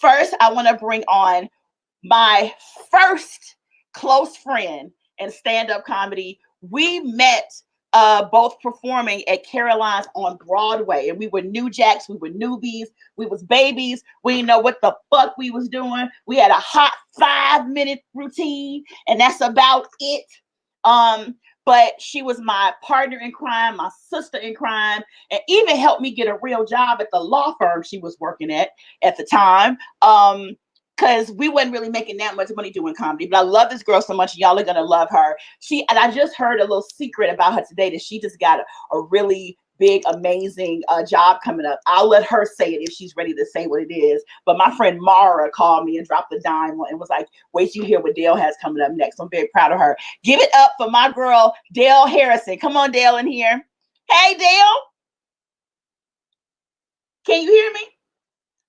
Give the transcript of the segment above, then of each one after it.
first, I want to bring on my first close friend in stand-up comedy. We met both performing at Caroline's on Broadway, and we were new jacks, we were newbies, we was babies, we didn't know what the fuck we was doing. We had a hot 5-minute routine, and that's about it. But she was my partner in crime, my sister in crime, and even helped me get a real job at the law firm she was working at the time. Because we wasn't really making that much money doing comedy. But I love this girl so much. Y'all are going to love her. And I just heard a little secret about her today that she just got a really big, amazing job coming up. I'll let her say it if she's ready to say what it is. But my friend Mara called me and dropped the dime and was like, wait till you hear what Dale has coming up next. I'm very proud of her. Give it up for my girl, Dale Harrison. Come on, Dale, in here. Hey, Dale. Can you hear me?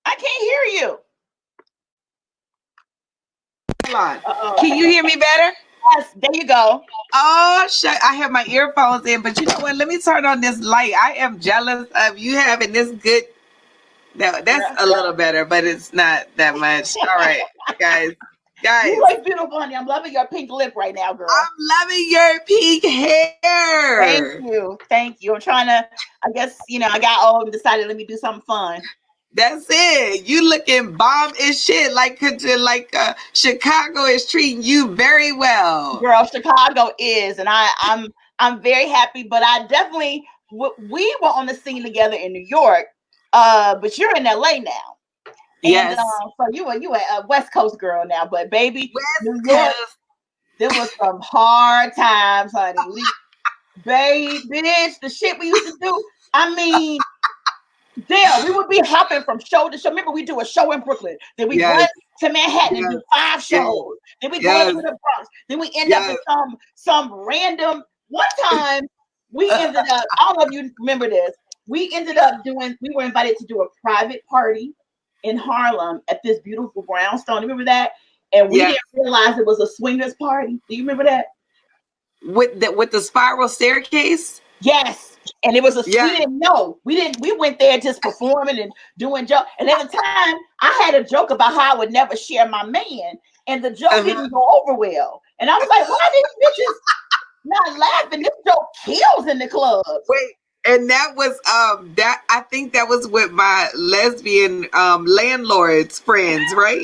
I can't hear you. Hold on. Can you hear me better? Yes, there you go. Oh, shit. I have my earphones in, but you know what? Let me turn on this light. I am jealous of you having this good. That's a little better, but it's not that much. All right, guys. You look beautiful, honey. I'm loving your pink lip right now, girl. I'm loving your pink hair. Thank you. I'm trying to, I guess, I got old and decided, let me do something fun. That's it. You looking bomb as shit. Like Chicago is treating you very well. Girl, Chicago is, and I'm very happy. But I definitely, we were on the scene together in New York, but you're in LA now. Yes. And so you a West Coast girl now, but baby, New York, there was some hard times, honey. Bitch, the shit we used to do. I mean. Dale, we would be hopping from show to show. Remember, we do a show in Brooklyn. Then we run to Manhattan and do 5 shows. Then we go to the Bronx. Then we end up in some random. One time, we ended up. I don't know if you remember this. We ended up doing. We were invited to do a private party in Harlem at this beautiful brownstone. Remember that? And we didn't realize it was a swingers party. Do you remember that? With the spiral staircase? Yes. And it was we didn't know. We went there just performing and doing jokes. And at the time, I had a joke about how I would never share my man. And the joke didn't go over well. And I was like, why these bitches not laughing? This joke kills in the club. Wait, and that was I think that was with my lesbian landlord's friends, right?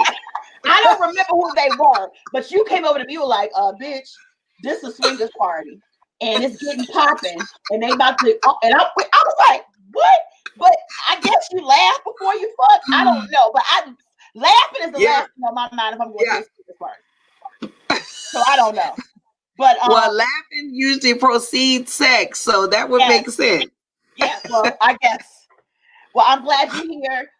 I don't remember who they were, but you came over to me, you were like, bitch, this is a swingers party. And it's getting popping, and they about to. And I was like, "What?" But I guess you laugh before you fuck. I don't know, but laughing is the last thing on my mind if I'm going to this part. So I don't know. But laughing usually precedes sex, so that would make sense. Yeah. Well, I guess. Well, I'm glad you're here.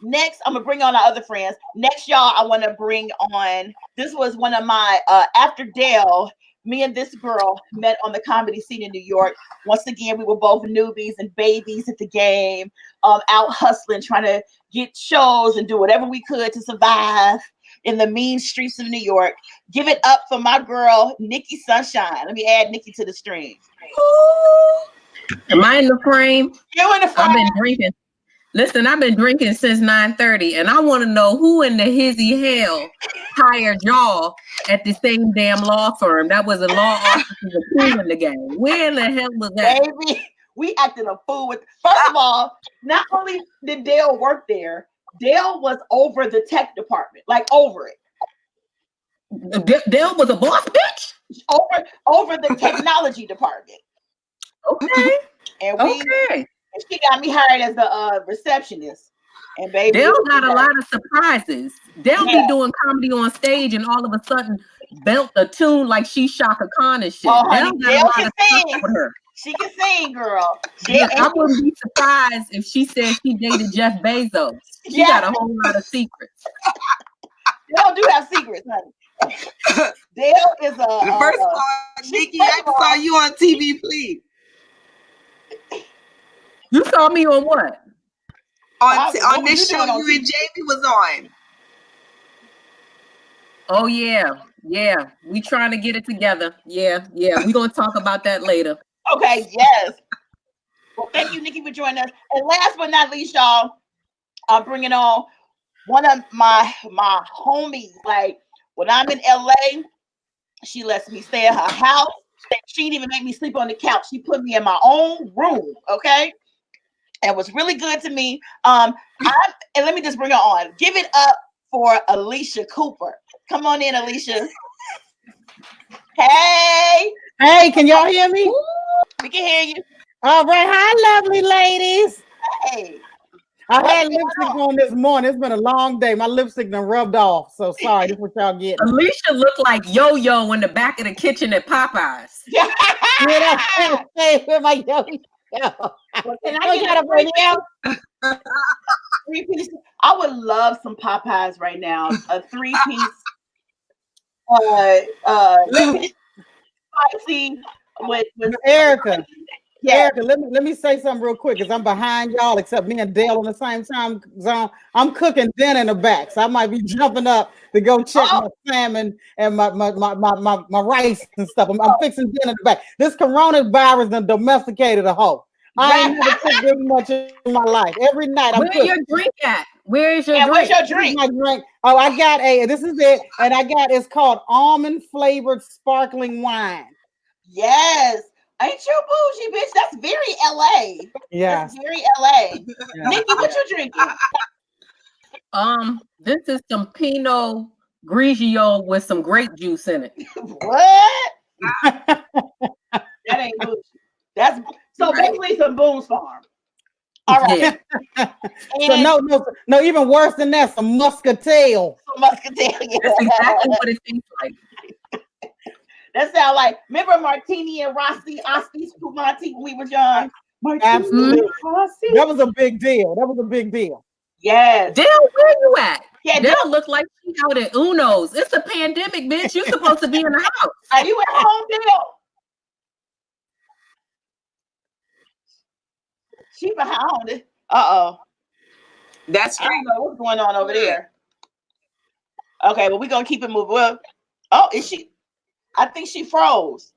Next, I'm gonna bring on our other friends. Next, y'all, I want to bring on. This was one of my after Dale. Me and this girl met on the comedy scene in New York. Once again, we were both newbies and babies at the game, out hustling, trying to get shows and do whatever we could to survive in the mean streets of New York. Give it up for my girl, Nikki Sunshine. Let me add Nikki to the stream. Am I in the frame? You're in the frame. I've been drinking. Listen, I've been drinking since 9:30, and I want to know who in the hizzy hell hired y'all at the same damn law firm. That was a law office of a fool in the game. Where in the hell was that? Baby, we acted a fool with. First of all, not only did Dale work there, Dale was over the tech department, like over it. Dale was a boss bitch? Over the technology department. Okay. And she got me hired as the receptionist. And baby, Dale got a lot of surprises. Dale be doing comedy on stage and all of a sudden belt a tune like she's Shaka Khan and shit. Oh, honey, Dale can sing. She can sing, girl. Look, I wouldn't be surprised if she said she dated Jeff Bezos. She got a whole lot of secrets. Dale do have secrets, honey. Dale is a... First of all, Nikki, I saw you on TV, please. You saw me on what? On this show you and Jamie was on. Oh yeah. We trying to get it together. Yeah. We're gonna talk about that later. Okay, yes. Well, thank you, Nikki, for joining us. And last but not least, y'all, I'm bringing on one of my homies, like when I'm in LA, she lets me stay at her house. She didn't even make me sleep on the couch. She put me in my own room, okay? And was really good to me. And let me just bring her on. Give it up for Alicia Cooper. Come on in, Alicia. Hey. Hey, can y'all hear me? We can hear you. All right. Hi, lovely ladies. Hey. I had lipstick on this morning. It's been a long day. My lipstick done rubbed off. So sorry. This is what y'all getting. Alicia looked like Yo-Yo in the back of the kitchen at Popeyes. Hey, with my yo-yo. Well, can I get a 3-piece? I would love some Popeyes right now. A 3-piece spicy with Erica. Yeah. Erica, let me say something real quick because I'm behind y'all, except me and Dale on the same time zone. I'm cooking dinner in the back, so I might be jumping up to go check my salmon and my rice and stuff. I'm fixing dinner in the back. This coronavirus done domesticated a hoe. I ain't never cooked this much in my life. Every night I'm cooking. Where's your drink at? Where is your drink? Where's your drink? My drink. Oh, I got this is it. And it's called almond flavored sparkling wine. Yes. Ain't you bougie, bitch? That's very LA. Yeah. That's very LA. Yeah. Nikki, what you drinking? This is some Pinot Grigio with some grape juice in it. What? That ain't bougie. That's so basically some Boone's Farm. All right. So no, even worse than that, some muscatel. Some muscatel. Yeah. That's exactly what it tastes like. That sounds like, remember Martini and Rossi, Osti's Pumati when we were young? Absolutely. That was a big deal. Yes. Dale, where you at? Yeah, Dale look like she out at Uno's. It's a pandemic, bitch. You're supposed to be in the house. Are you at home, Dale? She behind it. Uh-oh. That's I don't know what's going on over there. Okay, well, we're going to keep it moving. Well, oh, is she? I think she froze.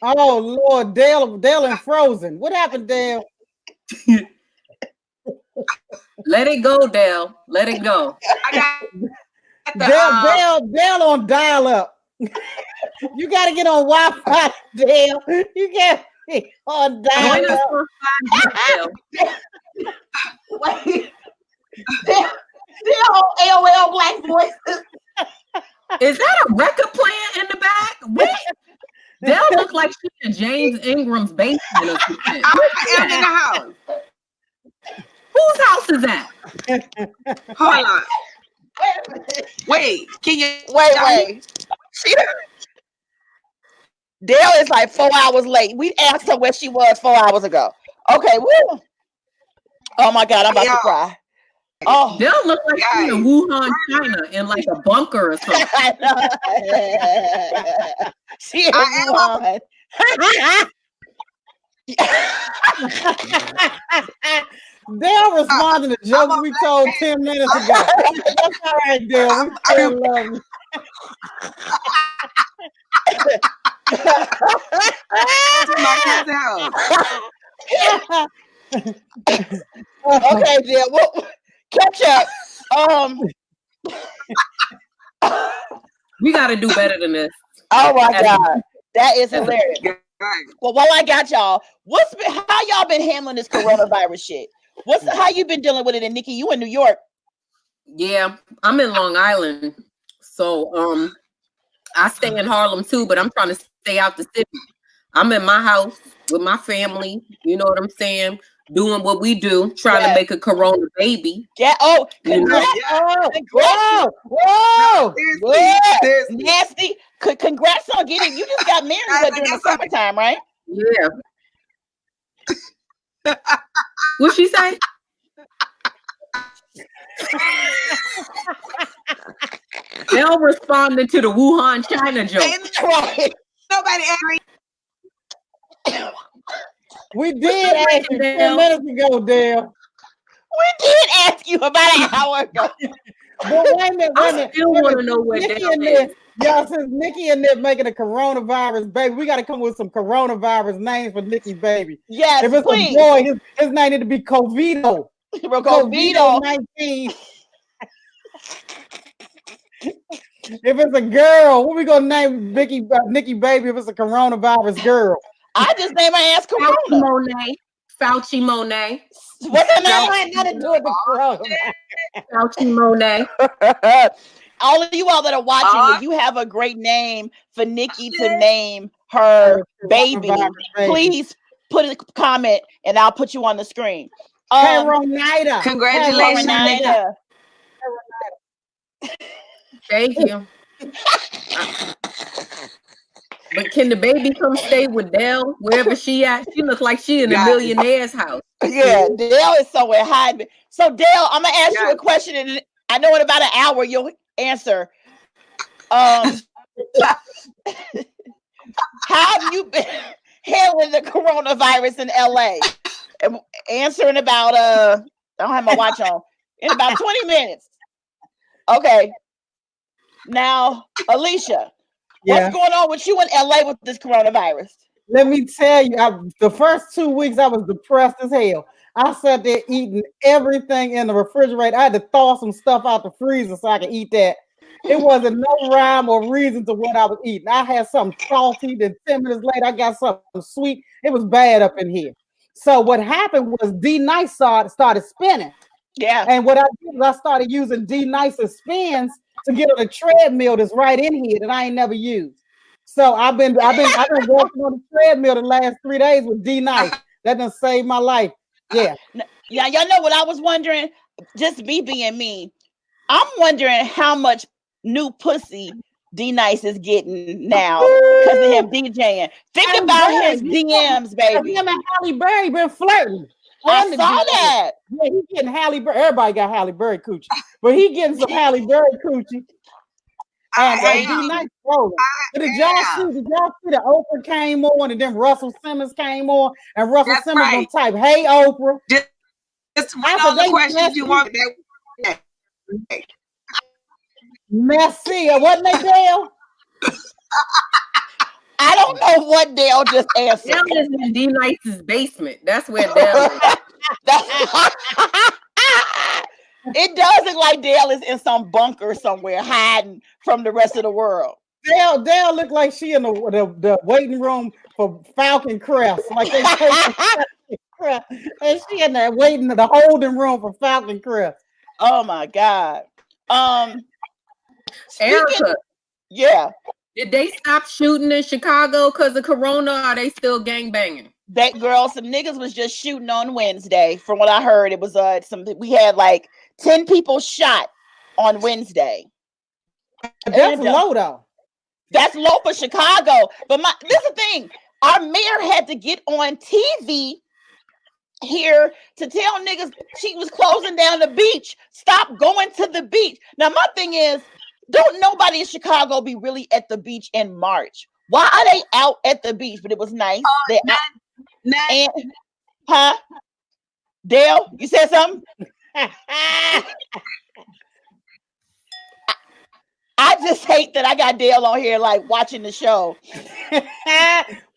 Oh, Lord, Dale and frozen. What happened, Dale? Let it go, Dale. Let it go. Dale on dial up. You got to get on Wi-Fi, Dale. You can't be on dial up. Wait. Dale on AOL Black Voices. Is that a record player in the back? What? Dale look like she's in James Ingram's basement or something. I'm in the house. Whose house is that? Hold on. Wait, can you wait? Dale is like 4 hours late. We asked her where she was 4 hours ago. Okay, woo. Oh my God, I'm about to cry. Oh, Dale look like she's in Wuhan, China, in like a bunker or something. She in Wuhan. Dale responding to jokes we told 10 minutes ago. That's all right, Dale. We still love you. my cousin's house. Okay, Dale. Well, catch up. We got to do better than this. Oh my God, that is hilarious. Well, while I got y'all, how y'all been handling this coronavirus shit? How you been dealing with it? And Nikki, you in New York? Yeah, I'm in Long Island, so I stay in Harlem too, but I'm trying to stay out the city. I'm in my house with my family. You know what I'm saying? Doing what we do, trying to make a corona baby. Yeah. Oh, congrats. Whoa. Nasty. Congrats on getting. You just got married during the summertime, right? Yeah. What'd she say? They'll responding to the Wuhan, China joke. Right. Nobody angry. We did ask you 10 minutes ago, Dale. We did ask you about an hour ago. But wait a minute. I still want to know what Dale is. Y'all, since Nikki and Nip making a coronavirus baby, we got to come with some coronavirus names for Nikki's baby. Yes, if it's please. A boy, his name need to be Covito. Covito 19. If it's a girl, what we gonna name Nikki Baby if it's a coronavirus girl? I just name my ass Fauci Corona. Monet. Fauci Monet. What's her name? Ain't nothing to do with the coronavirus. Fauci Monet. All of you all that are watching, if you have a great name for Nikki to name her baby, please put a comment and I'll put you on the screen. Caronida. Congratulations, Caronida. Thank you. But can the baby come stay with Dell wherever she at? She looks like she in a millionaire's house. Yeah, Dale is somewhere hiding. So Dale, I'm gonna ask you a question, and I know in about an hour you'll answer. How have you been handling the coronavirus in LA? And answer in about I don't have my watch on. In about 20 minutes. Okay. Now, Alicia, what's going on with you in LA with this coronavirus? Let me tell you, the first 2 weeks I was depressed as hell. I sat there eating everything in the refrigerator. I had to thaw some stuff out the freezer so I could eat that. It wasn't no rhyme or reason to what I was eating. I had something salty, then 10 minutes later, I got something sweet. It was bad up in here. So what happened was D-Nice started spinning. Yeah. And what I did was I started using D-Nice's spins to get on a treadmill that's right in here that I ain't never used. So I've been working on the treadmill the last 3 days with D-Nice. That done saved my life. Yeah. Yeah, y'all know what I was wondering? Just me being me. I'm wondering how much new pussy D-Nice is getting now because of him DJing. Think about his DMs, baby. Him and Halle Berry been flirting. I saw that. Yeah, he getting Halle Berry. Everybody got Halle Berry coochie, but he getting some Halle Berry coochie. And D-Nice rolling. But did y'all see that Oprah came on and then Russell Simmons came on and Russell Simmons gonna type, "Hey Oprah." Just all the questions you want. Messy, wasn't they, Dale? I don't know what Dale just answered. Dale is in D-Nice's basement. That's where Dale is. It does look like Dale is in some bunker somewhere hiding from the rest of the world. Dale looked like she in the waiting room for Falcon Crest. Like they and she in there waiting in the holding room for Falcon Crest. Oh my God. Erica. Yeah. Did they stop shooting in Chicago because of Corona? Or are they still gangbanging? That girl, some niggas was just shooting on Wednesday. From what I heard, it was we had like 10 people shot on Wednesday. That's low though. That's low for Chicago. But this is the thing. Our mayor had to get on TV here to tell niggas she was closing down the beach. Stop going to the beach. Now my thing is, don't nobody in Chicago be really at the beach in March. Why are they out at the beach? But it was nice. Huh? Dale, you said something? I just hate that I got Dale on here like watching the show.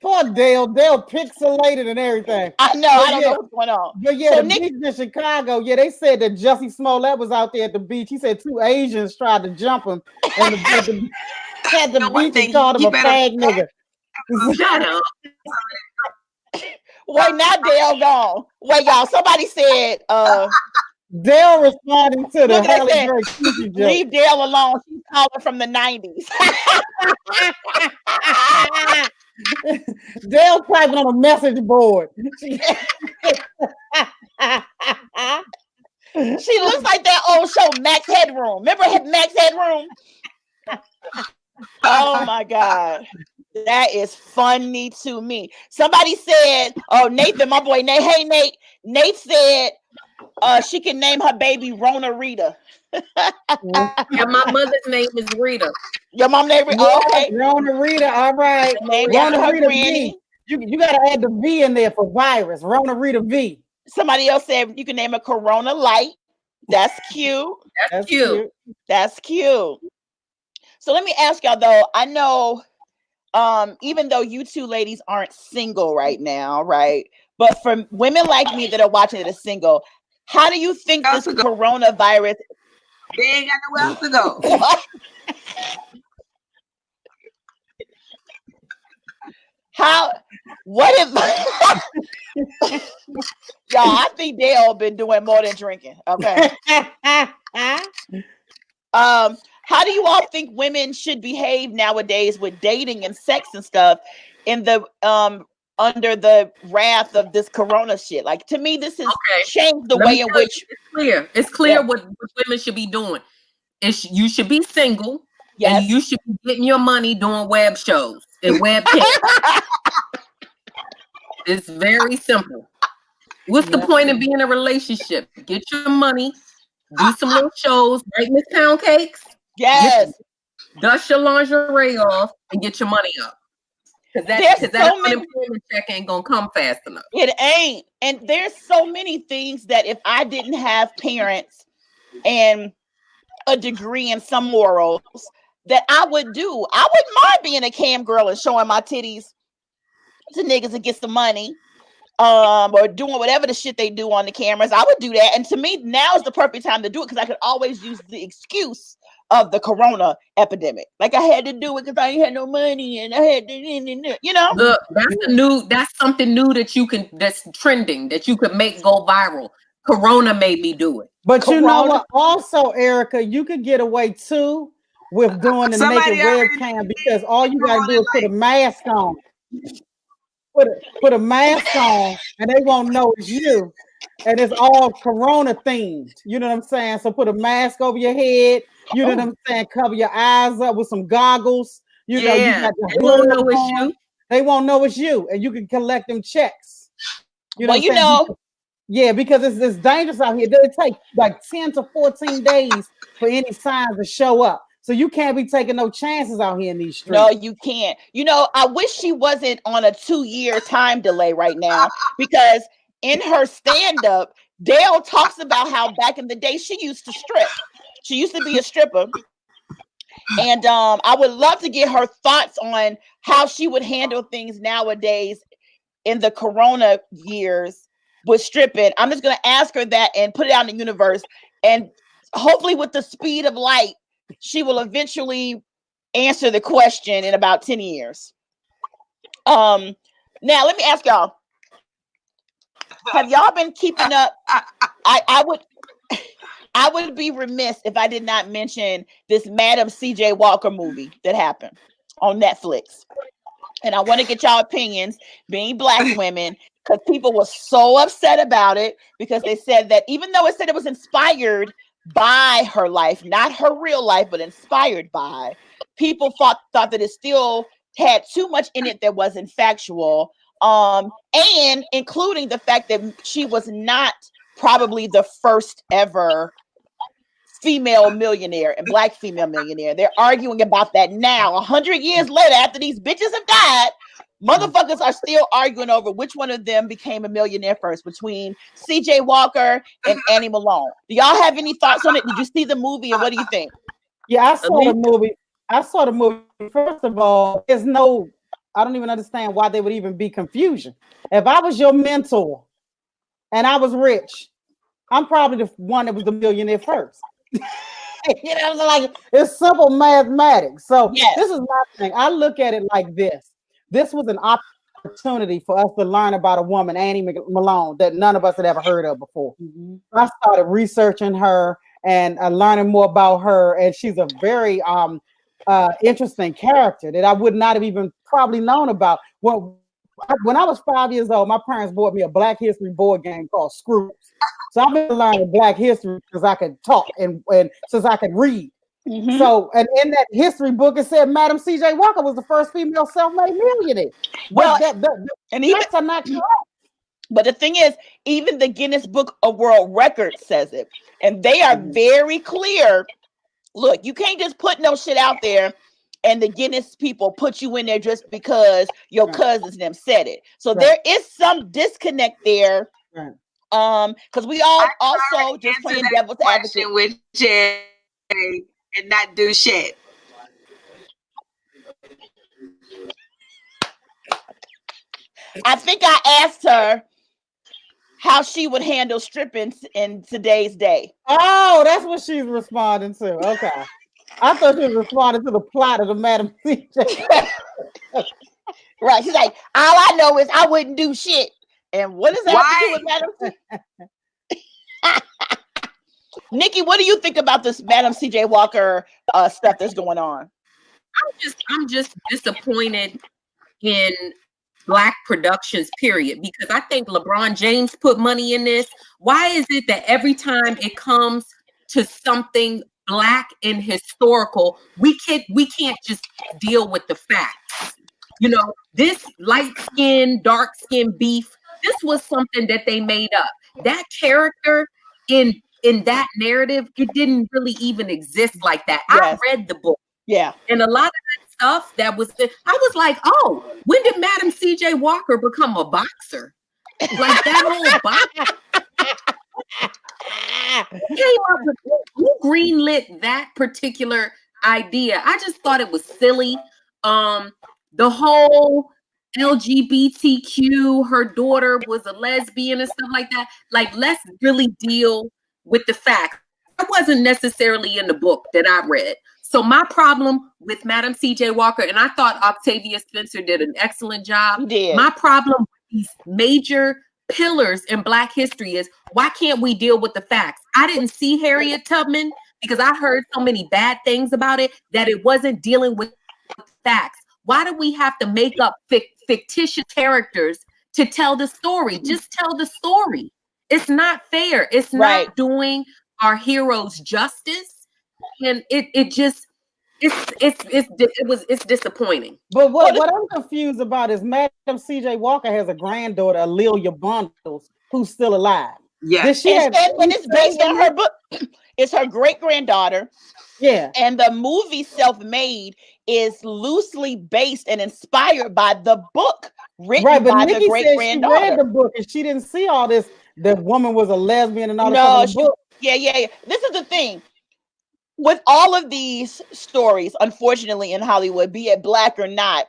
Poor Dale. Dale pixelated and everything. I know. I don't know what's going on. But yeah, so the beach in Chicago, they said that Jussie Smollett was out there at the beach. He said 2 Asians tried to jump him and at the beach and called him a fag nigga. Shut up. Wait, now Dale gone. Wait, y'all. Somebody said Dale responding to the Halle Berry joke. Leave Dale alone. She's calling from the 90s. Dale typing on a message board. She looks like that old show, Max Headroom. Remember Max Headroom? Oh my God. That is funny to me. Somebody said, oh, Nathan, my boy Nate. Hey, Nate. Nate said she can name her baby Rona Rita. Yeah, my mother's name is Rita. Your mom name Rita? Oh, okay. Rona Rita, all right. Rona Rita V. You got to add the V in there for virus. Rona Rita V. Somebody else said you can name her Corona Light. That's cute. That's cute. That's cute. So let me ask y'all though. I know, even though you two ladies aren't single right now, right? But for women like me that are watching that are single, how do you think this coronavirus? They ain't got nowhere else to go. What? How? What if? Y'all, I think they all been doing more than drinking. Okay. How do you all think women should behave nowadays with dating and sex and stuff in the under the wrath of this corona shit? Like, to me, this has changed the way in which it's clear. It's clear what women should be doing. You should be single. Yes. And you should be getting your money doing web shows and webcams. It's very simple. What's the point of being in a relationship? Get your money, do some little shows, right, Miss Pound Cakes? Yes. Dust your lingerie off and get your money up. Because that unemployment check ain't gonna come fast enough. It ain't. And there's so many things that if I didn't have parents and a degree in some morals that I would do. I wouldn't mind being a cam girl and showing my titties to niggas that get some money. Or doing whatever the shit they do on the cameras. I would do that. And to me, now is the perfect time to do it because I could always use the excuse of the corona epidemic. Like I had to do it because I ain't had no money and I had to, you know. Look, that's something new that's trending that you could make go viral. Corona made me do it. But you know what? Also, Erica, you could get away too with doing the naked webcam because all you gotta do is put a mask on. Put a mask on and they won't know it's you. And it's all corona themed. You know what I'm saying? So put a mask over your head. You know what I'm saying? Cover your eyes up with some goggles. You know, you got the they won't know it's you. They won't know it's you. And you can collect them checks. You know, yeah, because it's dangerous out here. It takes like 10 to 14 days for any signs to show up. So you can't be taking no chances out here in these streets. No, you can't. You know, I wish she wasn't on a 2-year time delay right now because in her stand-up, Dale talks about how back in the day she used to strip. She used to be a stripper. And I would love to get her thoughts on how she would handle things nowadays in the corona years with stripping. I'm just going to ask her that and put it out in the universe. And hopefully with the speed of light, she will eventually answer the question in about 10 years. Now let me ask y'all, have y'all been keeping up? I would be remiss if I did not mention this Madam CJ Walker movie that happened on Netflix. And I want to get y'all opinions, being Black women, because people were so upset about it because they said that even though it said it was inspired by her life, not her real life, but inspired by, people thought that it still had too much in it that wasn't factual, and including the fact that she was not probably the first ever female millionaire and Black female millionaire. They're arguing about that now, 100 years later, after these bitches have died. Motherfuckers are still arguing over which one of them became a millionaire first, between CJ Walker and Annie Malone. Do y'all have any thoughts on it? Did you see the movie and what do you think? Yeah, I saw the movie. First of all, I don't even understand why there would even be confusion. If I was your mentor and I was rich, I'm probably the one that was the millionaire first. You know, like it's simple mathematics. So This is my thing. I look at it like this. This was an opportunity for us to learn about a woman, Annie Malone, that none of us had ever heard of before. Mm-hmm. I started researching her and learning more about her, and she's a very interesting character that I would not have even probably known about. When I was 5 years old, my parents bought me a Black History board game called Screws. So I've been learning Black history because I could talk and since I could read. Mm-hmm. So, and in that history book, it said Madam C.J. Walker was the first female self-made millionaire. Well, and even that's not correct. But the thing is, even the Guinness Book of World Records says it, and they are very clear. Look, you can't just put no shit out there, and the Guinness people put you in there just because your cousins them said it. So there is some disconnect there. Right. Because we all also just playing devil's advocate with Jay and not do shit. I think I asked her, how she would handle stripping in today's day. Oh, that's what she's responding to. Okay. I thought she was responding to the plot of the Madam CJ. Right. She's like, all I know is I wouldn't do shit. And what does that have to do with Madam Nikki, what do you think about this Madam CJ Walker stuff that's going on? I'm just disappointed in Black productions, period, because I think LeBron James put money in this. Why is it that every time it comes to something Black and historical, we can't just deal with the facts? You know, this light skin, dark skin beef, this was something that they made up. That character in that narrative, it didn't really even exist like that. Yes. I read the book. Yeah. And a lot of that stuff that was, I was like, oh, when did Madam CJ Walker become a boxer? Like that whole box. Who greenlit that particular idea? I just thought it was silly. The whole LGBTQ, her daughter was a lesbian and stuff like that. Like, let's really deal with the facts. That wasn't necessarily in the book that I read. So my problem with Madam CJ Walker, and I thought Octavia Spencer did an excellent job. He did. My problem with these major pillars in Black history is, why can't we deal with the facts? I didn't see Harriet Tubman because I heard so many bad things about it that it wasn't dealing with facts. Why do we have to make up fictitious characters to tell the story? Just tell the story. It's not fair. It's not doing our heroes justice, and it's disappointing. But what I'm confused about is Madam CJ Walker has a granddaughter, Alelia Bundles, who's still alive. Yeah, and it's based on her book. It's her great granddaughter. Yeah, and the movie Self-Made is loosely based and inspired by the book written by Nikki the great granddaughter. She read the book and she didn't see all this. The woman was a lesbian and all no, this. Book. Yeah. This is the thing with all of these stories. Unfortunately, in Hollywood, be it Black or not,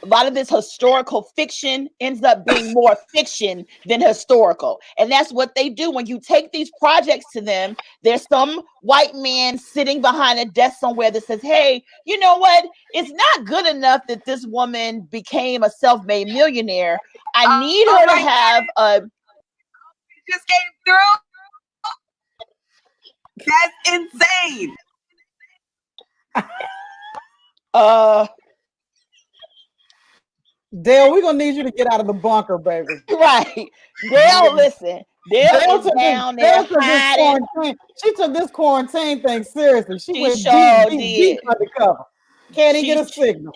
a lot of this historical fiction ends up being more fiction than historical. And that's what they do. When you take these projects to them, there's some white man sitting behind a desk somewhere that says, hey, you know what? It's not good enough that this woman became a self-made millionaire. I need her to have a... It just came through. That's insane. Dale, we're gonna need you to get out of the bunker, baby. Right. Dale, listen. Dale is down there hiding. She took this quarantine thing seriously. She went deep undercover. Can't even get a signal.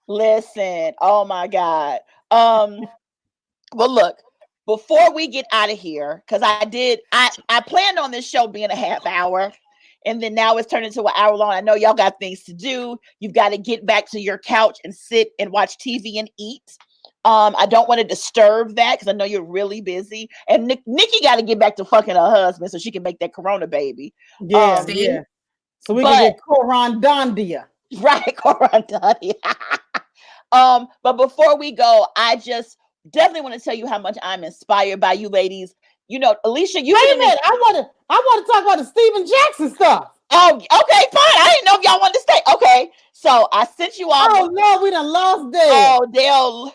Listen. Oh my God. Well, look, before we get out of here, because I planned on this show being a half hour. And then now it's turned into an hour long. I know y'all got things to do. You've got to get back to your couch and sit and watch TV and eat. I don't want to disturb that because I know you're really busy. And Nikki got to get back to fucking her husband so she can make that Corona baby. Yeah. So we can get Corondandia. Right, Corondandia. But before we go, I just definitely want to tell you how much I'm inspired by you ladies. You know, Alicia, you wait a minute. I want to talk about the Steven Jackson stuff. Oh, okay, fine. I didn't know if y'all wanted to stay. Okay, so I sent you all. Oh no, we done lost Dale. Oh, Dale.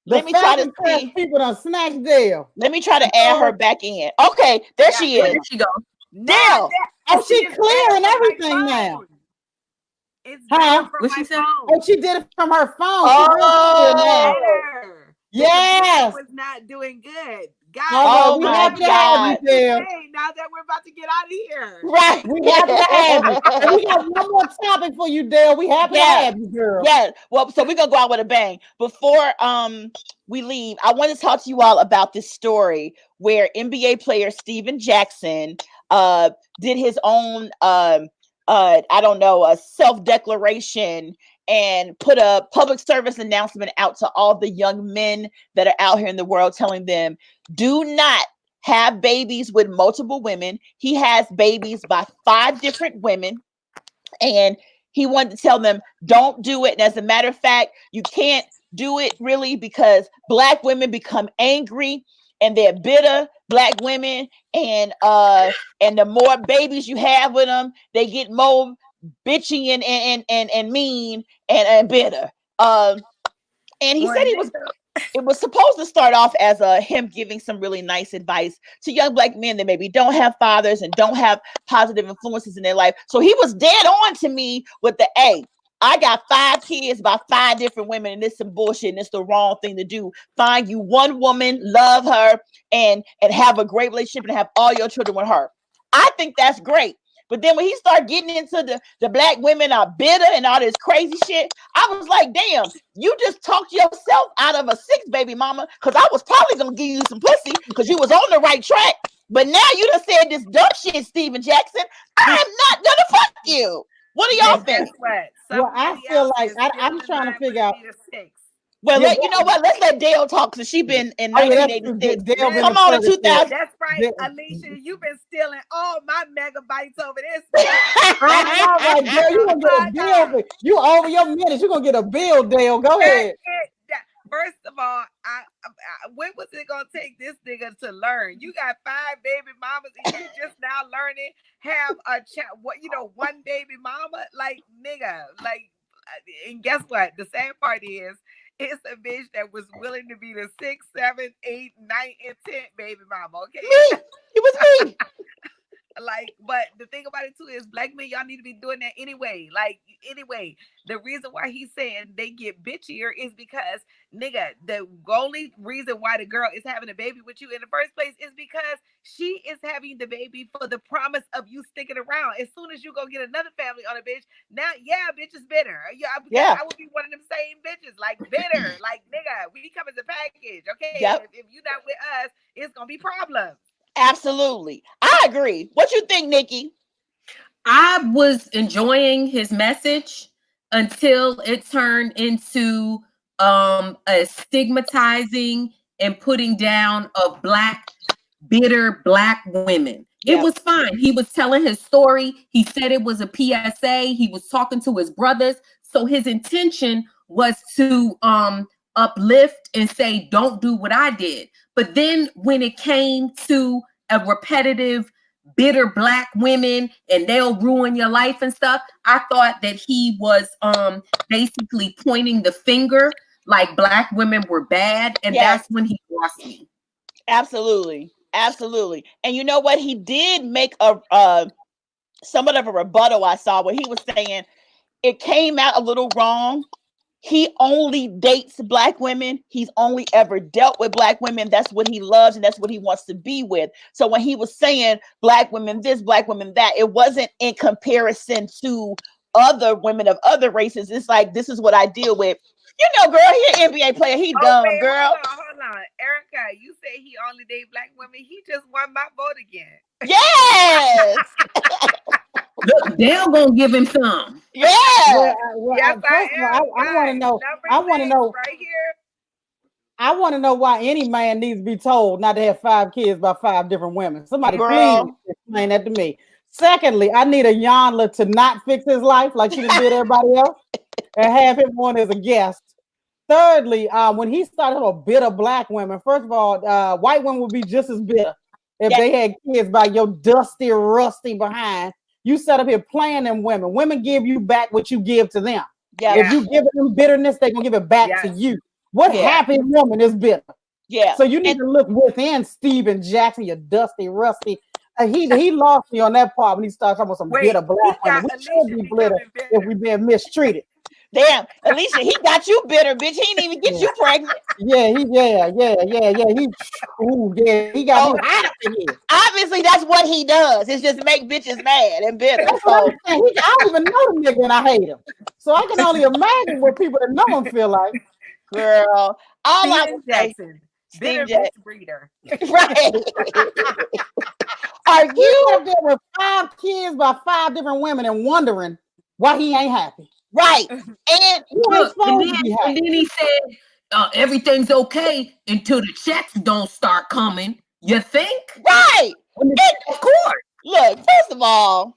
Let me try to see. People done snatched Dale. Let me try to add her back in. Okay, there she is. There she goes. Dale. Oh, she's clearing everything now. It's from what my she said? phone. Oh, she did it from her phone. Oh, yes. Was not doing good. God, oh we have to have you there. Hey, now that we're about to get out of here. Right. We have to have you. And we got one more topic for you, Dale. We have to have you, girl. Yeah. Well, so we're gonna go out with a bang. Before we leave, I want to talk to you all about this story where NBA player Steven Jackson did his own I don't know, a self-declaration and put a public service announcement out to all the young men that are out here in the world, telling them, do not have babies with multiple women. He has babies by 5 different women, and he wanted to tell them, don't do it. And as a matter of fact, you can't do it really because Black women become angry and they're bitter Black women, and the more babies you have with them, they get more bitchy and mean and bitter. And he said it was supposed to start off as him giving some really nice advice to young Black men that maybe don't have fathers and don't have positive influences in their life. So he was dead on to me with the A. I got 5 kids by 5 different women, and it's some bullshit, and it's the wrong thing to do. Find you one woman, love her, and have a great relationship, and have all your children with her. I think that's great. But then when he started getting into the Black women are bitter and all this crazy shit, I was like, damn, you just talked yourself out of a 6th baby mama, because I was probably going to give you some pussy because you was on the right track. But now you done said this dumb shit, Steven Jackson. I am not going to fuck you. What do y'all think? Well, I feel like I'm trying to figure out. Well, you know what? Let's let Dale talk, because she been in 1986. Come on, in 2000. That's right, Alicia. You've been stealing all my megabytes over this. I know, right, Dale. You gonna get a bill? You over your minutes? You gonna get a bill, Dale? Go ahead. First of all, when was it gonna take this nigga to learn? You got 5 baby mamas, and you just now learning have a one baby mama, like nigga, like. And guess what? The sad part is, it's a bitch that was willing to be the 6, 7, 8, 9, and 10 baby mama. Okay, me. It was me. Like, but the thing about it too is, Black men, y'all need to be doing that anyway. Like, anyway, the reason why he's saying they get bitchier is because, nigga, the only reason why the girl is having a baby with you in the first place is because she is having the baby for the promise of you sticking around. As soon as you go get another family on a bitch, now, bitch is bitter. Yeah, I would be one of them same bitches, like bitter, like nigga, we come as a package, okay? Yep. If you're not with us, it's gonna be problems. Absolutely. I agree. What you think, Nikki? I was enjoying his message until it turned into a stigmatizing and putting down of bitter Black women. Yep. It was fine. He was telling his story. He said it was a PSA. He was talking to his brothers. So his intention was to uplift and say, don't do what I did. But then when it came to a repetitive, bitter Black women and they'll ruin your life and stuff, I thought that he was basically pointing the finger like Black women were bad. And that's when he lost me. Absolutely. Absolutely. And you know what? He did make a somewhat of a rebuttal, I saw, where he was saying it came out a little wrong. He only dates Black women. He's only ever dealt with Black women. That's what he loves, and that's what he wants to be with. So when he was saying Black women this, Black women that, it wasn't in comparison to other women of other races. It's like, this is what I deal with. You know, girl, he an NBA player. He dumb, girl. Hold on. Erica, you say he only date Black women. He just won my vote again. Yes. Look, Dale gonna give him some. Yeah. Yes, I want to know. I want to know right here. I want to know why any man needs to be told not to have 5 kids by 5 different women. Somebody please explain that to me. Secondly, I need a Yanla to not fix his life like she did everybody else and have him on as a guest. Thirdly, when he started about bitter Black women, first of all, white women would be just as bitter if they had kids by your dusty, rusty behind. You set up here playing them women. Women give you back what you give to them. Yeah. If you give them bitterness, they're going to give it back to you. What happy woman is bitter? Yeah. So you need to look within Steven Jackson, you dusty, rusty. He lost me on that part when he started talking about some bitter Black women. We should be bitter if we've been mistreated. Damn, Alicia, he got you bitter, bitch. He didn't even get you pregnant. He got me hot up in here. Obviously, that's what he does. It's just make bitches mad and bitter. That's what I'm saying. I don't even know the nigga and I hate him. So I can only imagine what people that know him feel like. Girl, all I would say, bitter bitch breeder. Right. Are you up there with 5 kids by 5 different women and wondering why he ain't happy? Right. And look, and then he said everything's okay until the checks don't start coming. You think? Right. Of course. Look, first of all,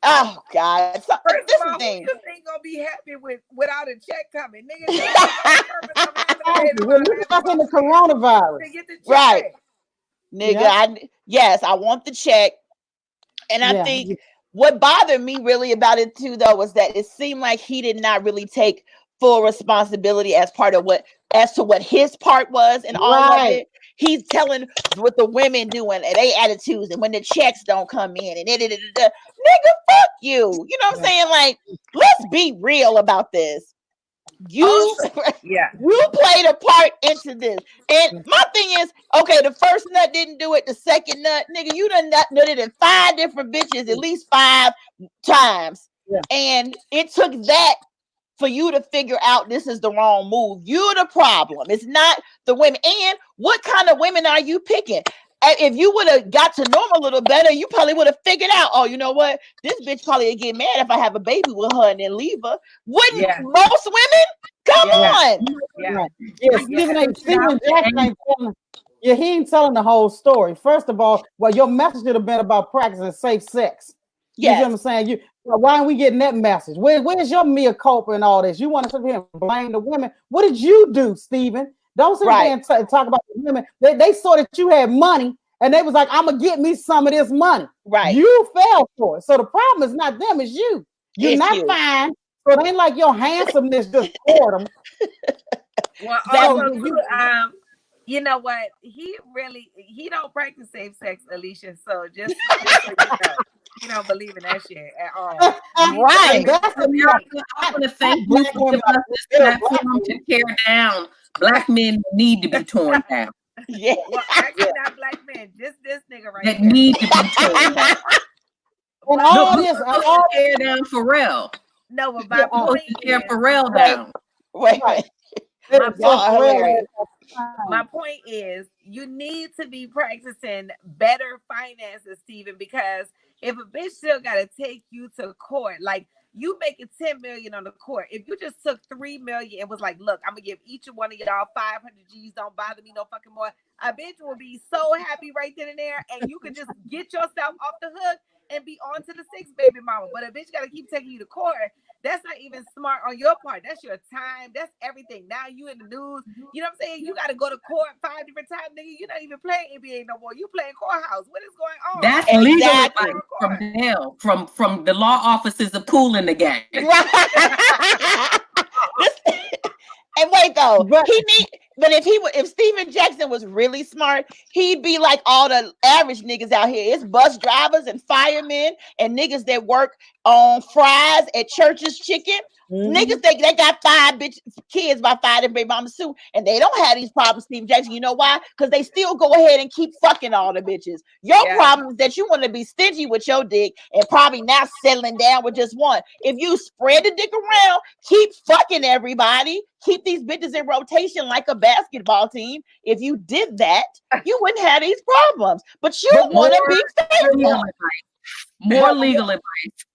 Oh God! So, First this of is all, the who thing. you think gonna be happy without a check coming, nigga? The whole purpose of having a baby Well, mom, look having at the multiple coronavirus. to get the Right, check. nigga. Yeah. Yes, I want the check, and I Yeah. think what bothered me really about it too, though, was that it seemed like he did not really take full responsibility as to what his part was in all of Right. it. He's telling what the women doing and they attitudes, and when the checks don't come in, and nigga, fuck you. You know what I'm saying? Like, let's be real about this. You Yeah. you played a part into this. And my thing is, okay, the first nut didn't do it, the second nut, nigga, you done nutted in 5 different bitches at least 5 times. Yeah. And it took that for you to figure out this is the wrong move. You're the problem. It's not the women. And what kind of women are you picking? If you would have got to know them a little better, you probably would have figured out, oh, you know what? This bitch probably would get mad if I have a baby with her and then leave her. Wouldn't most women? Come on. Yeah. Yeah, Stephen Jackson ain't telling. Yeah, he ain't telling the whole story. First of all, well, your message should have been about practicing safe sex. You see what I'm saying? Why aren't we getting that message? Where's your mea culpa and all this? You want to sit here and blame the women? What did you do, Stephen? Don't sit there and talk about the women. They saw that you had money, and they was like, "I'm gonna get me some of this money." Right. You fell for it. So the problem is not them; it's you. You're not fine. So it ain't like your handsomeness just poured them. Well, also, you know what? He don't practice safe sex, Alicia. So just so you know, he don't believe in that shit at all. Right. I want to thank you for giving us this platform to tear down. Black men need to be torn down. Yeah. Well, actually, not black men, just this nigga right that here. Need to be torn down. And all this, tear down Pharrell. No, but my point is, tear Pharrell down. Wait. My point is, you need to be practicing better finances, Stephen, because if a bitch still gotta take you to court, like you making 10 million on the court. If you just took 3 million and was like, look, I'm gonna give each one of y'all 500 G's, don't bother me no fucking more. A bitch will be so happy right then and there, and you can just get yourself off the hook and be on to the 6th baby mama. But a bitch gotta keep taking you to court. That's not even smart on your part. That's your time. That's everything. Now you in the news. You know what I'm saying? You got to go to court 5 different times, nigga. You're not even playing NBA no more. You playing courthouse. What is going on? That's legal advice from hell, from the law offices of Cool in the Gang. And wait though, but if Stephen Jackson was really smart, he'd be like all the average niggas out here. It's bus drivers and firemen and niggas that work on fries at Church's Chicken. Niggas they got 5 kids by 5 different baby mamas too, and they don't have these problems, Stephen Jackson. You know why? Because they still go ahead and keep fucking all the bitches. Your problem is that you want to be stingy with your dick and probably not settling down with just one. If you spread the dick around, keep fucking everybody, keep these bitches in rotation like a basketball team. If you did that, you wouldn't have these problems. But you want to be faithful. More legal advice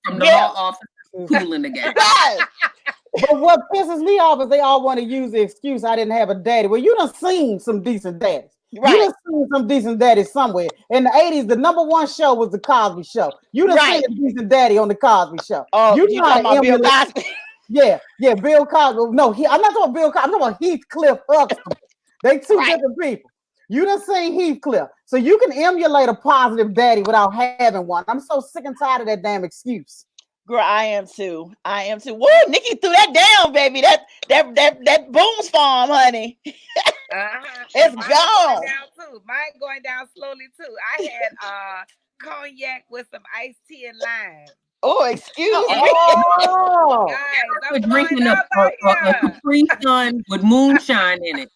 from the law office. Cool in the Gang. But what pisses me off is they all want to use the excuse I didn't have a daddy. Well, you done seen some decent daddies. Right. You done seen some decent daddies somewhere. In the 80s, the #1 show was the Cosby Show. You done seen a decent daddy on the Cosby Show. Oh, you talking about Bill Cosby? Yeah, Bill Cosby. No, I'm not talking about Bill Cosby. I'm talking about Heathcliff Huxtable. They two different people. You done seen Heathcliff. So you can emulate a positive daddy without having one. I'm so sick and tired of that damn excuse. Girl, I am too. Whoa, Nikki threw that down, baby. That Boone's Farm, honey. It's gone. Mine going down slowly too. I had cognac with some iced tea and lime. Oh, excuse me. Guys, we're drinking a Capri Sun with moonshine in it.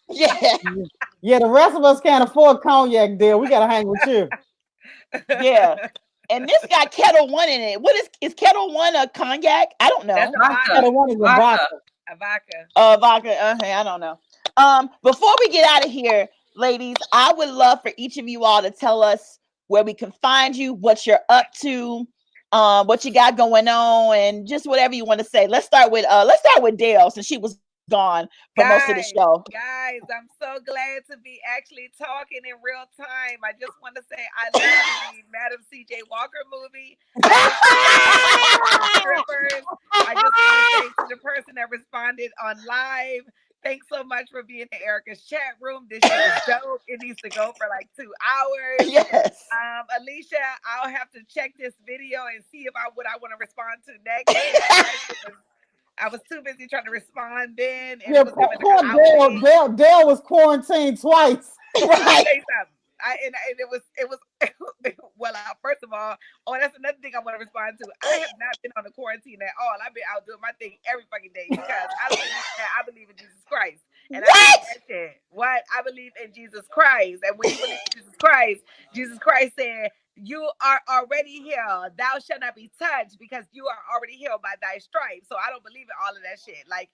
Yeah, the rest of us can't afford cognac, dear. We gotta hang with you. Yeah. And this got Kettle One in it. What is Kettle One a cognac? I don't know. Kettle One is a vodka. A vodka. Vodka. Okay, I don't know. Before we get out of here, ladies, I would love for each of you all to tell us where we can find you, what you're up to, what you got going on, and just whatever you want to say. Let's start with Dale, since she was gone for most of the show. Guys, I'm so glad to be actually talking in real time. I just want to say I love the Madam C.J. Walker movie. Strippers. I just want to say to the person that responded on live, thanks so much for being in Erica's chat room. This shit is dope. It needs to go for like 2 hours. Yes. Alicia, I'll have to check this video and see if I want to respond to next. I was too busy trying to respond then. And yeah, poor Dale was quarantined twice. Right. And it was well, first of all, that's another thing I want to respond to. I have not been on a quarantine at all. I've been out doing my thing every fucking day because I believe in Jesus Christ. And what? I believe in Jesus Christ. And when you believe in Jesus Christ said, you are already healed. Thou shalt not be touched because you are already healed by thy stripes. So I don't believe in all of that shit. Like,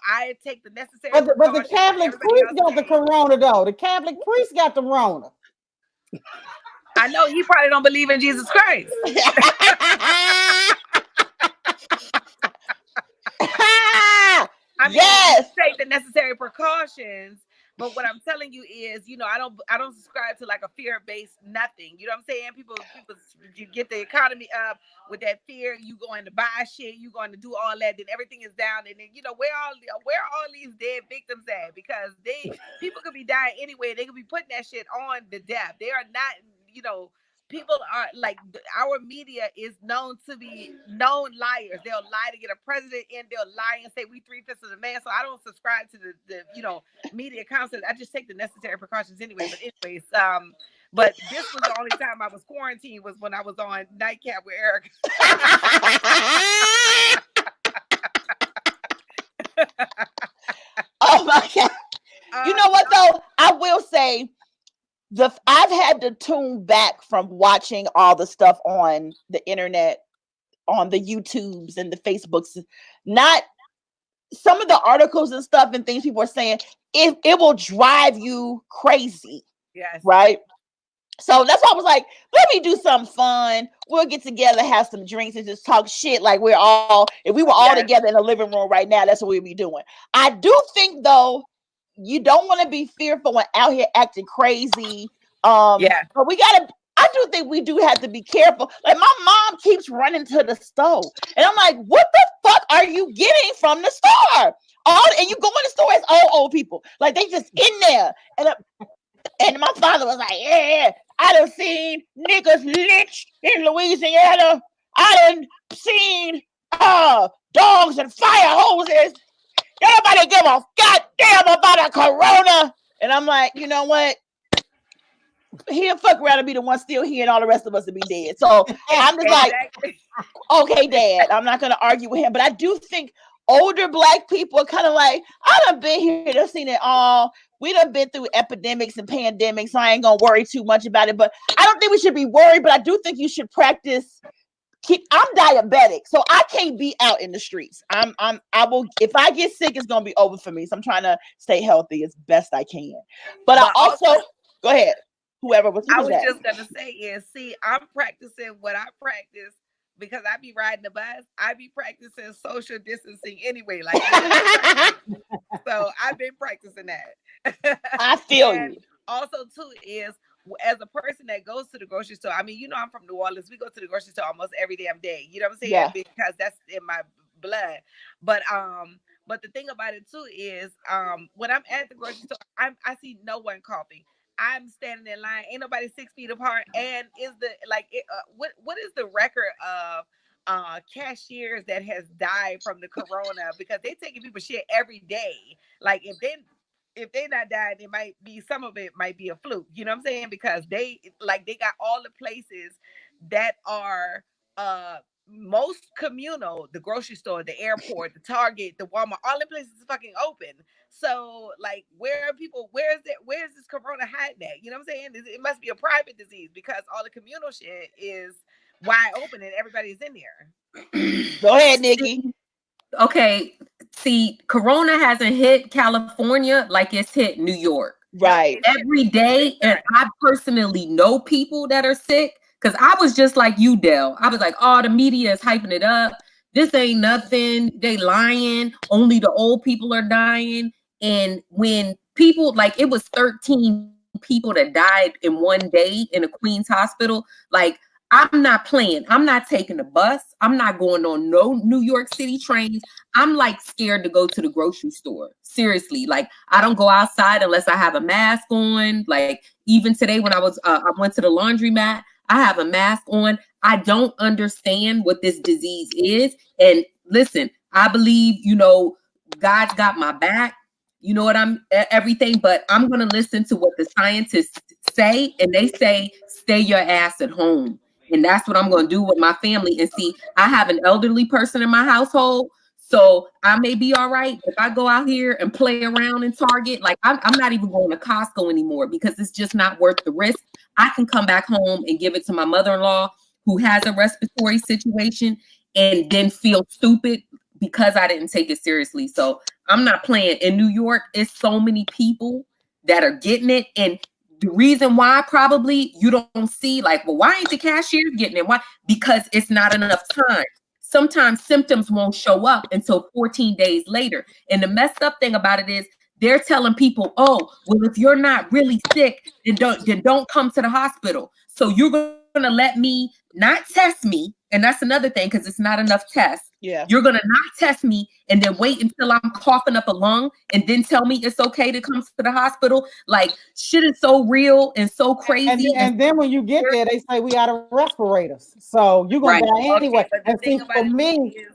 I take the necessary. But the Catholic priest got the corona, though. The Catholic priest got the rona. I know he probably don't believe in Jesus Christ. Yes, take the necessary precautions. But what I'm telling you is, I don't subscribe to like a fear-based nothing. You know what I'm saying? People, you get the economy up with that fear. You going to buy shit. You going to do all that. Then everything is down. And then where are all these dead victims at? Because people could be dying anyway. They could be putting that shit on the death. They are not. People are like, our media is known to be known liars. They'll lie to get a president in. They'll lie and say we 3/5 of the man. So I don't subscribe to the media accounts. I just take the necessary precautions anyway. But anyways, but this was the only time I was quarantined was when I was on Nightcap with Erica. Oh my God. You know what though? I will say I've had to tune back from watching all the stuff on the internet, on the YouTubes and the Facebooks. Not some of the articles and stuff and things people are saying, it will drive you crazy. Yes. Right? So that's why I was like, let me do something fun. We'll get together, have some drinks, and just talk shit like if we were all together in the living room right now, that's what we'd be doing. I do think though, you don't want to be fearful and out here acting crazy. But I do think we do have to be careful. Like my mom keeps running to the store, and I'm like, what the fuck are you getting from the store? And you go in the store, it's old people. Like they just in there. And my father was like, yeah, I done seen niggas lynched in Louisiana. I done seen dogs and fire hoses. Nobody give a goddamn about a corona. And I'm like, you know what? He'll fuck around and be the one still here and all the rest of us will be dead. So I'm just like, okay, Dad, I'm not going to argue with him. But I do think older Black people are kind of like, I done been here, done seen it all. We done been through epidemics and pandemics, so I ain't going to worry too much about it. But I don't think we should be worried, but I do think you should practice. I'm diabetic, so I can't be out in the streets. I will. If I get sick, it's gonna be over for me. So I'm trying to stay healthy as best I can. But I also go ahead. Whoever was. I was just gonna say is, see, I'm practicing what I practice because I be riding the bus. I be practicing social distancing anyway. Like, so I've been practicing that. I feel you. Also, too, is as a person that goes to the grocery store, I mean, I'm from New Orleans. We go to the grocery store almost every damn day. You know what I'm saying? Yeah. Because that's in my blood. But the thing about it too is, when I'm at the grocery store, I see no one coughing. I'm standing in line. Ain't nobody 6 feet apart. And what is the record of cashiers that has died from the corona? Because they taking people shit every day. Like if they not dying, it might be, some of it might be a fluke. You know what I'm saying? Because they got all the places that are most communal, the grocery store, the airport, the Target, the Walmart, all the places is fucking open. So like, where is this corona hiding at? You know what I'm saying? It must be a private disease because all the communal shit is wide open and everybody's in there. Go ahead, Nikki. Okay, see, corona hasn't hit California like it's hit New York. Right. Every day, and I personally know people that are sick because I was just like you, Del. I was like, oh, the media is hyping it up. This ain't nothing. They lying. Only the old people are dying. And when people, like, it was 13 people that died in one day in a Queens hospital. Like, I'm not playing. I'm not taking the bus. I'm not going on no New York City trains. I'm like scared to go to the grocery store. Seriously. Like, I don't go outside unless I have a mask on. Like, even today when I went to the laundromat, I have a mask on. I don't understand what this disease is. And listen, I believe, God's got my back. You know what everything, but I'm going to listen to what the scientists say. And they say, stay your ass at home. And that's what I'm going to do with my family. And see, I have an elderly person in my household. So I may be all right if I go out here and play around in Target. Like, I'm not even going to Costco anymore because it's just not worth the risk. I can come back home and give it to my mother-in-law who has a respiratory situation and then feel stupid because I didn't take it seriously. So I'm not playing. In New York, it's so many people that are getting it. And the reason why probably you don't see, like, well, why ain't the cashiers getting it? Why? Because it's not enough time. Sometimes symptoms won't show up until 14 days later. And the messed up thing about it is they're telling people, oh, well, if you're not really sick, then don't come to the hospital. So you're going to let me not test me. And that's another thing, because it's not enough tests. Yeah. You're going to not test me and then wait until I'm coughing up a lung and then tell me it's okay to come to the hospital. Like, shit is so real and so crazy. And then when you get there, they say we out of respirators. So you're going to die anyway. But the and thing see, about for it me, is,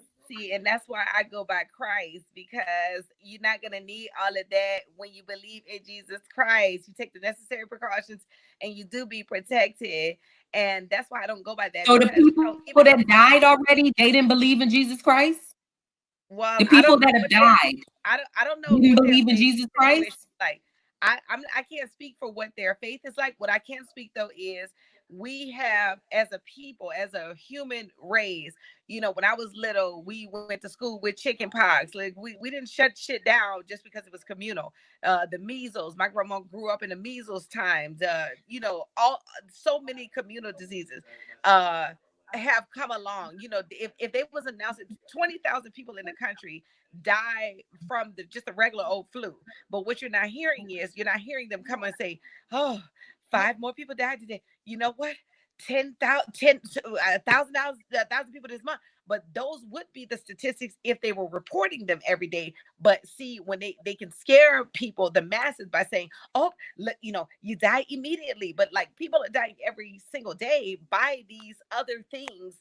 and that's why I go by Christ, because you're not going to need all of that when you believe in Jesus Christ. You take the necessary precautions and you do be protected. And that's why I don't go by that. So the people that died already, they didn't believe in Jesus Christ? Well, the people that have died, I don't know. You didn't believe in Jesus Christ? Like, I can't speak for what their faith is like. What I can speak though is we have, as a people, as a human race, when I was little, we went to school with chicken pox. Like, we didn't shut shit down just because it was communal. The measles, my grandma grew up in the measles times. All so many communal diseases have come along. If they was announced 20,000 people in the country die from just the regular old flu, but what you're not hearing is you're not hearing them come and say, oh, 5 more people died today. You know what? 1,000 people this month. But those would be the statistics if they were reporting them every day. But see, when they can scare people, the masses, by saying, oh, you die immediately. But like, people are dying every single day by these other things,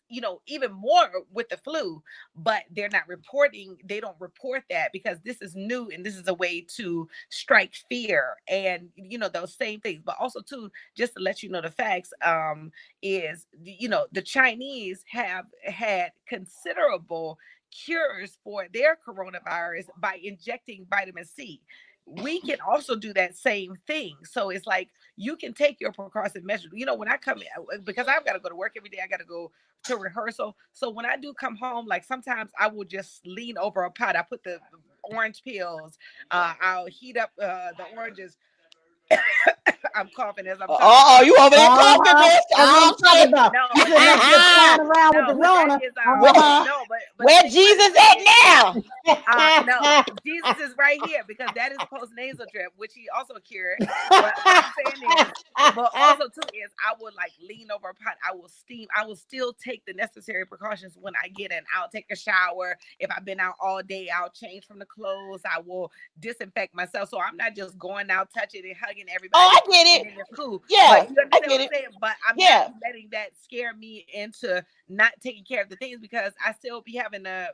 even more with the flu, but they're not reporting. They don't report that because this is new and this is a way to strike fear and, those same things. But also too, just to let you know the facts, is, the Chinese have had considerable cures for their coronavirus by injecting vitamin C. We can also do that same thing. So it's like, you can take your precautionary measures. When I come in, because I've got to go to work every day, I got to go to rehearsal. So when I do come home, like, sometimes I will just lean over a pot. I put the orange peels. I'll heat up the oranges. I'm coughing as I'm talking. Oh, you over there coughing, bitch? I'm talking about. No, You sitting there just flying around with the Rona. Where Jesus at now? No, Jesus is right here, because that is post-nasal drip, which he also cured. But I'm saying is, but also too is, I would like lean over a pot. I will steam. I will still take the necessary precautions when I get in. I'll take a shower. If I've been out all day, I'll change from the clothes. I will disinfect myself. So I'm not just going out, touching and hugging everybody. Oh, I get it. Cool. Yeah, but I get it. But I'm not letting that scare me into not taking care of the things, because I still be having to,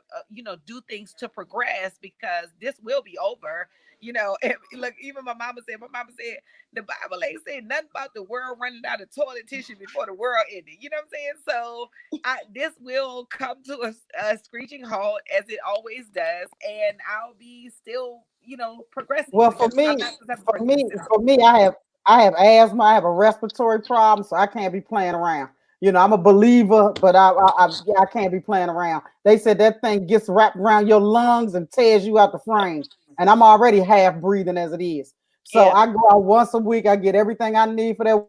do things to progress, because this will be over. And look, even my mama said the Bible ain't saying nothing about the world running out of toilet tissue before the world ended. You know what I'm saying? So this will come to a screeching halt, as it always does, and I'll be still, progressing. Well, for me, I have asthma. I have a respiratory problem, so I can't be playing around. I'm a believer, but I can't be playing around. They said that thing gets wrapped around your lungs and tears you out the frame. And I'm already half breathing as it is. So I go out once a week. I get everything I need for that.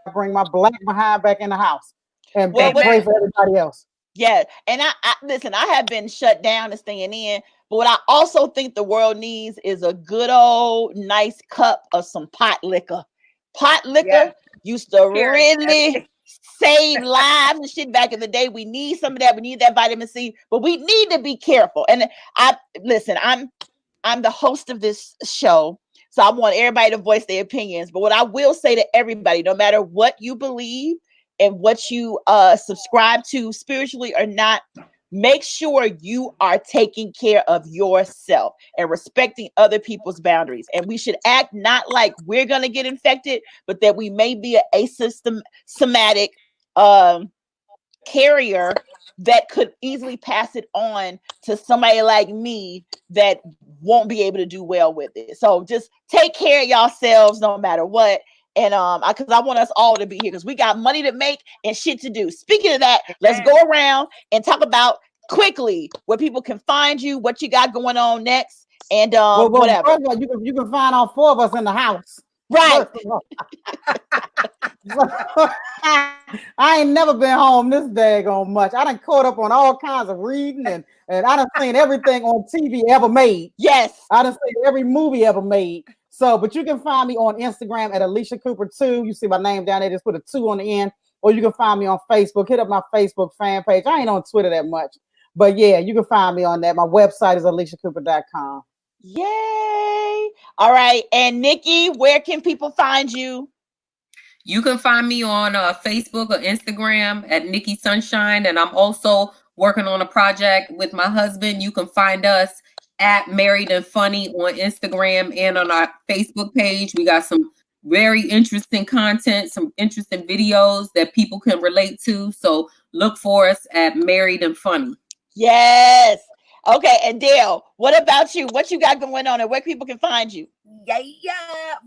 I bring my black behind back in the house and pray for everybody else. Yeah, and I listen. I have been shut down and staying in, but what I also think the world needs is a good old nice cup of some pot liquor. Pot liquor used to really save lives and shit back in the day. We need some of that. We need that vitamin C, but we need to be careful. And I listen. I'm the host of this show, so I want everybody to voice their opinions. But what I will say to everybody, no matter what you believe and what you subscribe to spiritually or not, make sure you are taking care of yourself and respecting other people's boundaries. And we should act not like we're going to get infected, but that we may be an asymptomatic carrier that could easily pass it on to somebody like me that won't be able to do well with it. So just take care of yourselves no matter what. And because I want us all to be here because we got money to make and shit to do. Speaking of that, let's go around and talk about quickly where people can find you, what you got going on next, and whatever. First of all, you can find all four of us in the house. Right. I ain't never been home this daggone much. I done caught up on all kinds of reading and I done seen everything on TV ever made. Yes. I done seen every movie ever made. So, but you can find me on Instagram at Alicia Cooper 2. You see my name down there, just put a 2 on the end. Or you can find me on Facebook. Hit up my Facebook fan page. I ain't on Twitter that much. But yeah, you can find me on that. My website is aliciacooper.com. Yay. All right. And Nikki, where can people find you? You can find me on Facebook or Instagram at Nikki Sunshine. And I'm also working on a project with my husband. You can find us at Married and Funny on Instagram and on our Facebook page. We got some very interesting content, some interesting videos that people can relate to. So look for us at Married and Funny. Yes. Okay, and Dale, what about you? What you got going on and where people can find you? Yeah.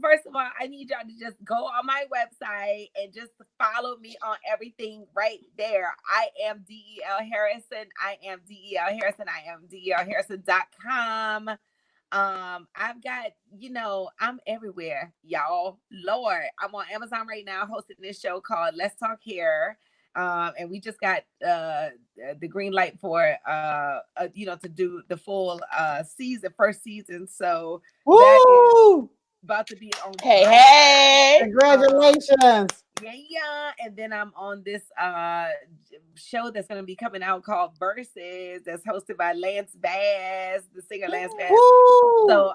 First of all, I need y'all to just go on my website and just follow me on everything right there. I am DEL Harrison. I am DEL Harrison. I am DELHarrison.com. I've got, I'm everywhere, y'all. Lord, I'm on Amazon right now hosting this show called Let's Talk Hair. And we just got the green light for to do the full first season. So that is about to be on. Hey, congratulations! Yeah. And then I'm on this show that's going to be coming out called Versus, that's hosted by Lance Bass, the singer Lance Bass. So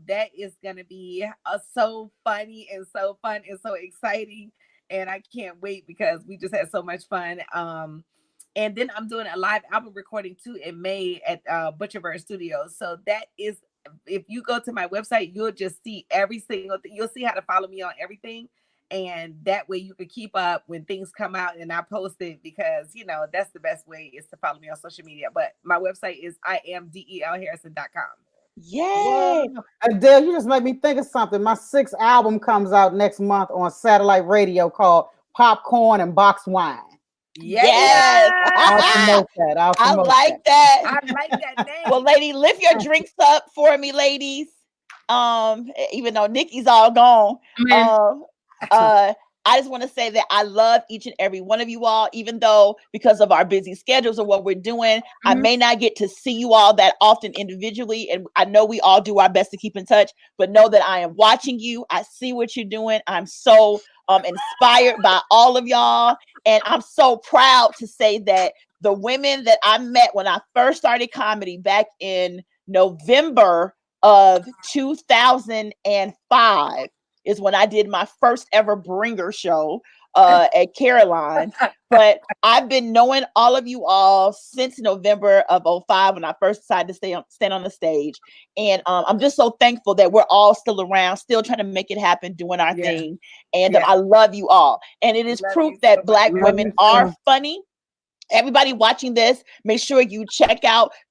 that is going to be so funny and so fun and so exciting. And I can't wait because we just had so much fun. And then I'm doing a live album recording too in May at Butcherverse Studios. So that is, if you go to my website, you'll just see every single thing. You'll see how to follow me on everything. And that way you can keep up when things come out and I post it, because, that's the best way is to follow me on social media. But my website is IamDELHarrison.com. Yay. Adele, you just made me think of something. My 6th album comes out next month on satellite radio called Popcorn and Box Wine. Yes. I'll promote that. I like that. I like that name. Well, lady, lift your drinks up for me, ladies. Even though Nikki's all gone. I just want to say that I love each and every one of you all, even though because of our busy schedules or what we're doing, I may not get to see you all that often individually. And I know we all do our best to keep in touch, but know that I am watching you. I see what you're doing. I'm so inspired by all of y'all. And I'm so proud to say that the women that I met when I first started comedy back in November of 2005, is when I did my first ever bringer show at Caroline. But I've been knowing all of you all since November of 2005 when I first decided to stand on the stage. And I'm just so thankful that we're all still around, still trying to make it happen, doing our thing. And I love you all. And it is proof that Black women are funny. Everybody watching this, make sure you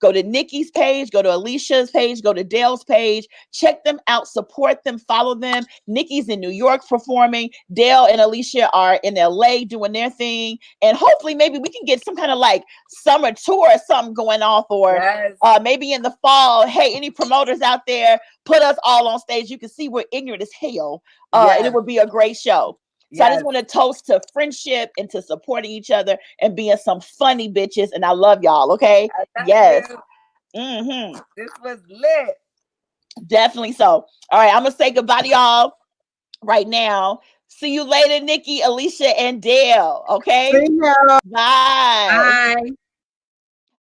go to Nikki's page, go to Alicia's page, go to Dale's page, check them out, support them, follow them. Nikki's in New York performing. Dale and Alicia are in LA doing their thing. And hopefully maybe we can get some kind of like summer tour or something going off, or maybe in the fall. Hey, any promoters out there, put us all on stage. You can see we're ignorant as hell. And it would be a great show. So I just want to toast to friendship and to supporting each other and being some funny bitches. And I love y'all. Okay. Yes. Mm-hmm. This was lit. Definitely so. All right. I'm going to say goodbye to y'all right now. See you later, Nikki, Alicia, and Dale. Okay. See ya. Bye. Bye.